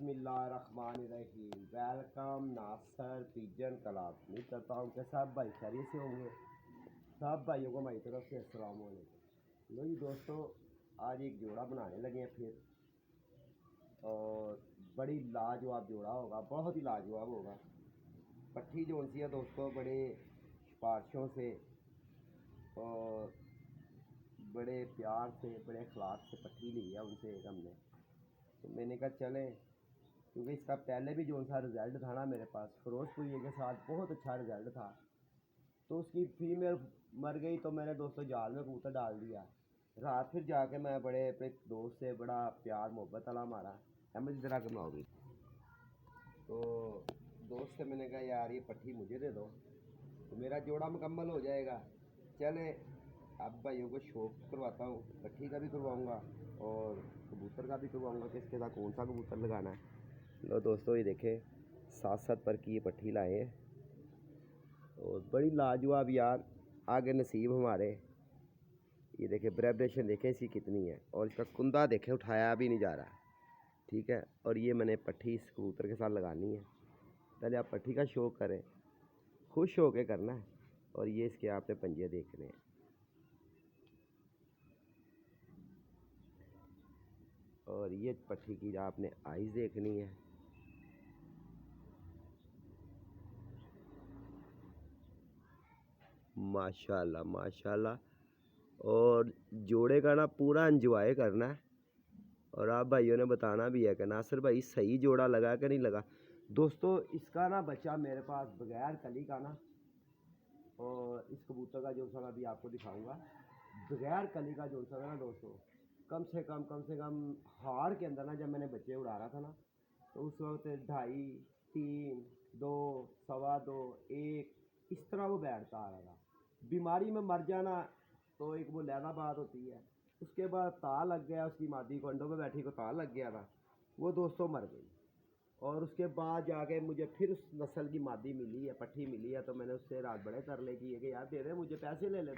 बिस्मिल्लाहिर्रहमानिर्रहीम। वेलकम नासर pigeon club. उम्मीद करता हूँ कि सब भाई खैरियत से होंगे। सब भाइयों को हमारी तरफ से अस्सलाम वालेकुम। लो जी दोस्तों, आज एक जोड़ा बनाने लगे हैं फिर, और बड़ी लाजवाब जोड़ा होगा, बहुत ही लाजवाब होगा। पट्टी जो सी है दोस्तों, बड़े सिफारिशों से और बड़े प्यार से, बड़े अखलाक से पट्टी ली है उनसे एक हमने। तो मैंने कहा चलें, क्योंकि इसका पहले भी जो सा रिज़ल्ट था ना मेरे पास फिरोजपुरी के साथ, बहुत अच्छा रिज़ल्ट था। तो उसकी फीमेल मर गई तो मैंने दोस्तों जाल में कबूतर डाल दिया। रात फिर जाके मैं बड़े अपने दोस्त से बड़ा प्यार मोहब्बत वाला मारा, अहमद इधर आके बनाओगी। तो दोस्त से मैंने कहा यार ये पट्टी मुझे दे दो तो मेरा जोड़ा मुकम्मल हो जाएगा। चले अब भाइयों को शौक करवाता हूँ, पट्टी का भी करवाऊँगा और कबूतर का भी करवाऊँगा कि इसके साथ कौन सा कबूतर लगाना है। लो दोस्तों, ये देखें 7-7 पर की ये पट्टी लाए हैं और बड़ी लाजवाब यार, आगे नसीब हमारे। ये देखें वाइब्रेशन देखें इसकी कितनी है, और इसका कुंदा देखें उठाया भी नहीं जा रहा। ठीक है, और ये मैंने पट्टी इस कबूतर के साथ लगानी है। पहले आप पट्टी का शौक करें, खुश होके करना है। और ये इसके आपने पंजे देखने हैं, और ये पट्टी की आपने आइज़ देखनी है। माशाल्लाह माशाल्लाह। और जोड़े का ना पूरा एंजॉय करना है, और आप भाइयों ने बताना भी है कि नासिर भाई सही जोड़ा लगा कि नहीं लगा। दोस्तों इसका ना बच्चा मेरे पास बगैर कली का ना, और इस कबूतर का जो सा मैं अभी आपको दिखाऊंगा, बगैर कली का जो सा ना दोस्तों, कम से कम हाड़ के अंदर ना, जब मैंने बच्चे उड़ा रहा था ना, तो उस वक्त 2.5, 3, 2, 2.25, 1 इस तरह वो बैठता आ रहा था। बीमारी में मर जाना तो एक वो लहदा बात होती है। उसके बाद ताल लग गया, उसकी मादी को अंडों में बैठी को ताल लग गया था, वो दोस्तों मर गई। और उसके बाद जाके मुझे फिर उस नस्ल की मादी मिली है, पट्टी मिली है। तो मैंने उससे रात बड़े तरले किए कि यार दे दे मुझे, पैसे ले ले।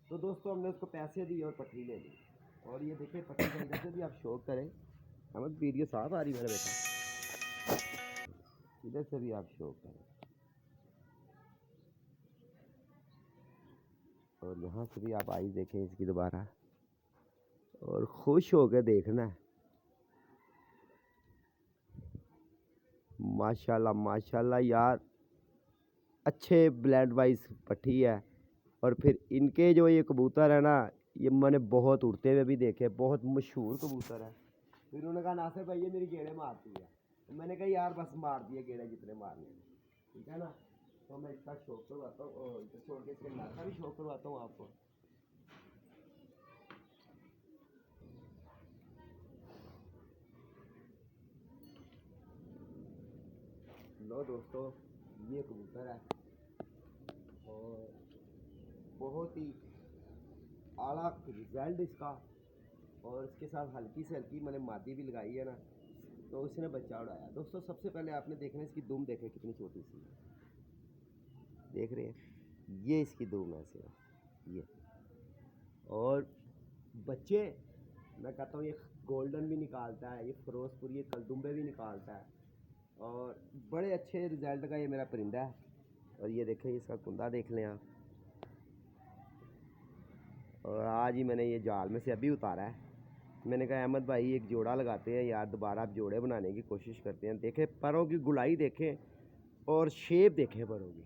तो दोस्तों हमने उसको पैसे दिए और पट्टी ले ली। और ये देखिए पट्टी का इधर से भी आप शौक करें, हमें वीडियो साफ आ रही है मेरे बेटा, इधर से भी आप शौक करें, और यहाँ से भी आप आई देखें इसकी दोबारा, और खुश होकर देखना है। माशाल्लाह माशाल्लाह यार, अच्छे ब्लड वाइज पट्टी है। और फिर इनके जो ये कबूतर है ना, ये मैंने बहुत उड़ते हुए भी देखे, बहुत मशहूर कबूतर है। फिर उन्होंने कहा नासिर भाई ये मेरी गेड़े मारती है, तो मैंने कहा यार बस मार दिए गेड़े जितने मारने, ठीक है ना। तो मैं इसका शौक करवाता हूँ, और इधर छोड़ के इसके नाक का भी शौक करवाता हूँ आपको। लो दोस्तों, ये कबूतर है और बहुत ही आला रिजल्ट इसका, और इसके साथ हल्की से हल्की मैंने मादी भी लगाई है ना, तो उसने बच्चा उड़ाया। दोस्तों सबसे पहले आपने देखना इसकी दुम देखें कितनी छोटी सी है, देख रहे हैं, ये इसकी दुम है सिर्फ ये। और बच्चे मैं कहता हूँ ये गोल्डन भी निकालता है, ये फिरोजपुरी, ये कलदुम्बे भी निकालता है, और बड़े अच्छे रिजल्ट का ये मेरा परिंदा है। और ये देखें इसका कुंदा देख लें आप, और आज ही मैंने ये जाल में से अभी उतारा है। मैंने कहा अहमद भाई एक जोड़ा लगाते हैं यार, दोबारा आप जोड़े बनाने की कोशिश करते हैं। देखें परों की गुलाई देखें, और शेप देखें परों की,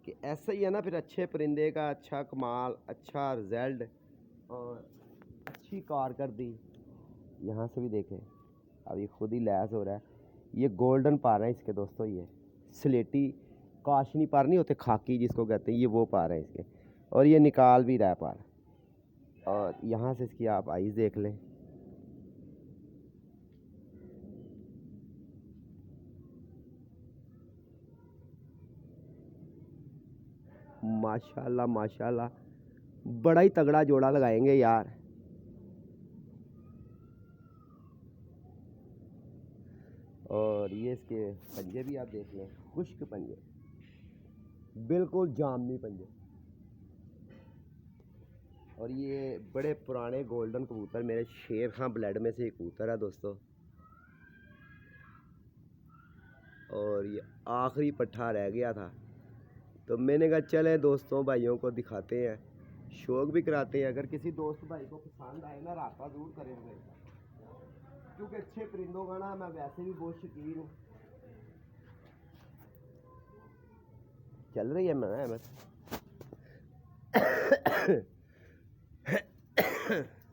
कि ऐसा ही है ना फिर अच्छे परिंदे का अच्छा कमाल, अच्छा रिजल्ट और अच्छी कारकर्दगी। यहाँ से भी देखें, अब ये खुद ही लैस हो रहा है। ये गोल्डन पार है इसके दोस्तों, ये स्लेटी काशनी पार नहीं होते, खाकी जिसको कहते हैं, ये वो पार है इसके, और ये निकाल भी रहा है पार। और यहाँ से इसकी आप आइज़ देख लें, माशाल्लाह माशाल्लाह, बड़ा ही तगड़ा जोड़ा लगाएंगे यार। और ये इसके पंजे भी आप देख लें, खुश्क पंजे, बिल्कुल जामनी पंजे। और ये बड़े पुराने गोल्डन कबूतर, मेरे शेर खां ब्लड में से एक कबूतर है दोस्तों। और ये आखिरी पट्ठा रह गया था, तो मैंने कहा चले दोस्तों भाइयों को दिखाते हैं, शौक भी कराते हैं। अगर किसी दोस्त भाई को पसंद आए ना रास्ता ज़रूर करेंगे, क्योंकि अच्छे परिंदों का ना मैं वैसे भी बहुत शौकीन हूँ। चल रही है मैं बस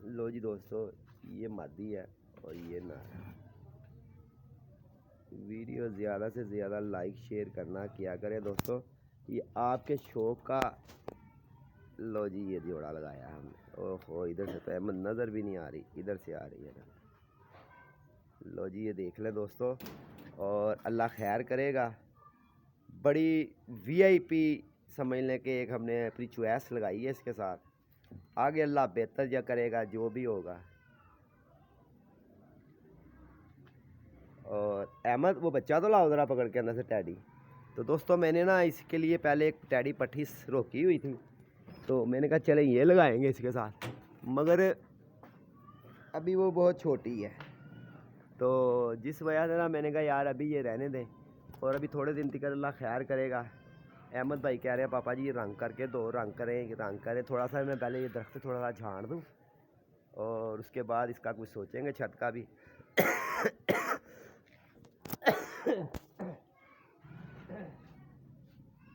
लो जी दोस्तों, ये मादी है और ये ना। वीडियो ज़्यादा से ज़्यादा लाइक शेयर करना किया करें दोस्तों, ये आपके शौक का। लो जी ये जोड़ा लगाया हमने। ओहो इधर से तो अहमद नज़र भी नहीं आ रही, इधर से आ रही है ना। लो जी ये देख लें दोस्तों, और अल्लाह खैर करेगा। बड़ी वीआईपी समझ लें कि एक हमने अपनी चॉइस लगाई है इसके साथ। आगे अल्लाह बेहतर या करेगा जो भी होगा। और अहमद वो बच्चा तो लाओ ज़रा पकड़ के अंदर से टैडी। तो दोस्तों मैंने ना इसके लिए पहले एक टैडी पट्टी रोकी हुई थी, तो मैंने कहा चले ये लगाएंगे इसके साथ, मगर अभी वो बहुत छोटी है, तो जिस वजह से ना मैंने कहा यार अभी ये रहने दें, और अभी थोड़े दिन तक अल्लाह खैर करेगा। अहमद भाई कह रहे हैं पापा जी ये रंग करके दो, रंग करें थोड़ा सा। मैं पहले ये दरख्त थोड़ा सा झाड़ दूँ और उसके बाद इसका कुछ सोचेंगे छत का भी।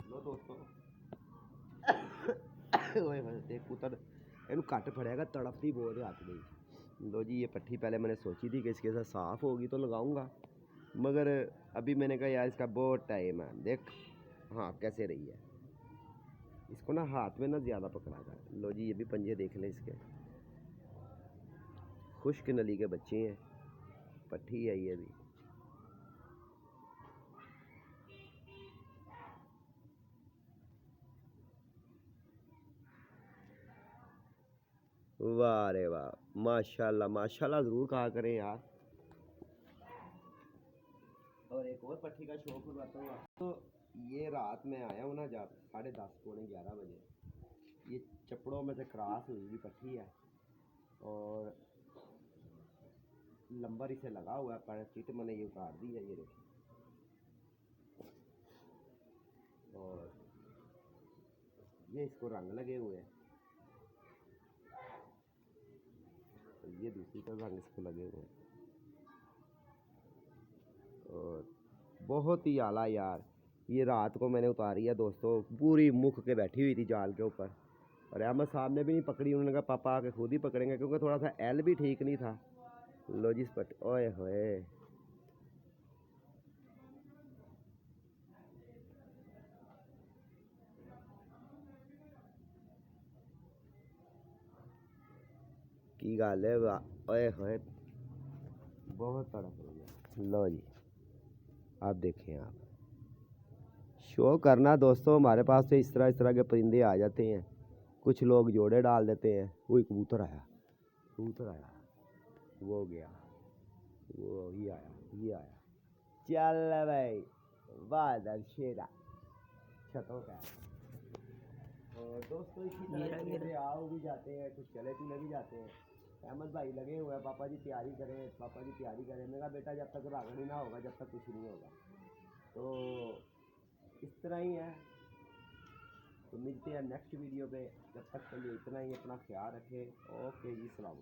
लो दोस्तों पुत्र इन घट फड़ेगा, तड़पती बहुत हाथ गई। लो जी ये पट्टी पहले मैंने सोची थी कि इसके साथ साफ़ होगी तो लगाऊंगा, मगर अभी मैंने कहा यार इसका बहुत टाइम है। देख हाँ कैसे रही है, इसको ना हाथ में ना ज़्यादा पकड़ा था। लो जी ये भी पंजे देख लें इसके, खुश्क नली के बच्चे हैं, पट्टी है ये भी। वाह रे वाह, माशाल्लाह माशाल्लाह ज़रूर कहा करें यार। और एक और पट्टी का शौक बताता हूँ। तो ये रात में आया हूँ ना जब 10:30 पौने 11 बजे, ये चपड़ों में से क्रॉस हुई हुई पट्टी है और लंबर इसे लगा हुआ है, पर चिट मैंने ये उतार दी है, ये देखिए। और ये इसको रंग लगे हुए हैं, तो ये दूसरी तरफ रंग इसको लगे हुए हैं, और बहुत ही आला यार। ये रात को मैंने उतारी है दोस्तों, पूरी मुख के बैठी हुई थी जाल के ऊपर, और अहमद साहब ने भी नहीं पकड़ी। उन्होंने कहा पापा आके खुद ही पकड़ेंगे, क्योंकि थोड़ा सा एल भी ठीक नहीं था। लो जी पट ओए होए, की गल है ओए होए, बहुत तड़प रही है। लो जी आप देखें, आप शो करना दोस्तों। हमारे पास से इस तरह के परिंदे आ जाते हैं, कुछ लोग जोड़े डाल देते हैं। वही कबूतर आया, कबूतर आया, वो गया, वो ही आया, ये आया। चल भाई वाह शेरा छतों का। और दोस्तों इसी तरह मेरे आओ भी जाते हैं, कुछ चले चूले भी जाते हैं। अहमद भाई लगे हुए हैं, पापा जी तैयारी करें, पापा जी तैयारी करें। मेरा बेटा जब तक रागड़ी ना होगा जब तक कुछ नहीं होगा। तो इस तरह ही है, तो मिलते हैं नेक्स्ट वीडियो पे। जब तक के लिए इतना ही, अपना ख्याल रखें। ओके जी, सलाम।